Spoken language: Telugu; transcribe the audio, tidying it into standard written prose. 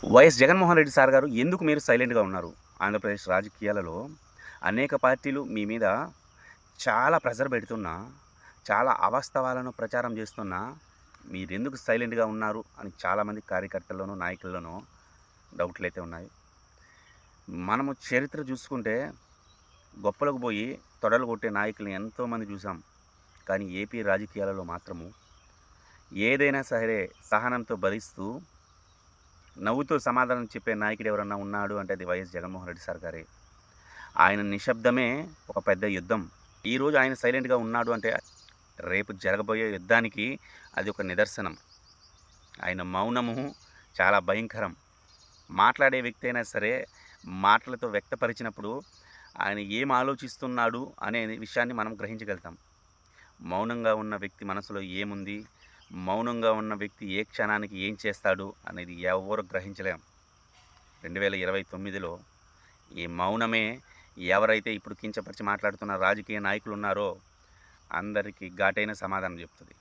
వైఎస్ జగన్మోహన్ రెడ్డి సార్ గారు ఎందుకు మీరు సైలెంట్‌గా ఉన్నారు? ఆంధ్రప్రదేశ్ రాజకీయాలలో అనేక పార్టీలు మీ మీద చాలా ప్రెషర్ పెడుతున్నా, చాలా అవాస్తవాలను ప్రచారం చేస్తున్నా, మీరెందుకు సైలెంట్‌గా ఉన్నారు అని చాలామంది కార్యకర్తల్లోనూ, నాయకుల్లోనూ డౌట్‌లయితే ఉన్నాయి. మనము చరిత్ర చూసుకుంటే గొప్పలకు పోయి తొడలు కొట్టే నాయకుల్ని ఎంతోమంది చూసాం. కానీ ఏపీ రాజకీయాలలో మాత్రము ఏదైనా సరే సహనంతో భరిస్తూ నవ్వుతూ సమాధానం చెప్పే నాయకుడు ఎవరన్నా ఉన్నాడు అంటే అది వైఎస్ జగన్మోహన్ రెడ్డి సార్ గారే. ఆయన నిశ్శబ్దమే ఒక పెద్ద యుద్ధం. ఈరోజు ఆయన సైలెంట్‌గా ఉన్నాడు అంటే రేపు జరగబోయే యుద్ధానికి అది ఒక నిదర్శనం. ఆయన మౌనము చాలా భయంకరం. మాట్లాడే వ్యక్తి అయినా సరే మాటలతో వ్యక్తపరిచినప్పుడు ఆయన ఏం ఆలోచిస్తున్నాడు అనే విషయాన్ని మనం గ్రహించగలుగుతాం. మౌనంగా ఉన్న వ్యక్తి మనసులో ఏముంది? మౌనంగా ఉన్న వ్యక్తి ఏ క్షణానికి ఏం చేస్తాడు అనేది ఎవ్వరు గ్రహించలేం. 2029లో ఈ మౌనమే ఎవరైతే ఇప్పుడు కించపరిచి మాట్లాడుతున్న రాజకీయ నాయకులున్నారో అందరికీ ఘాటైన సమాధానం చెప్తది.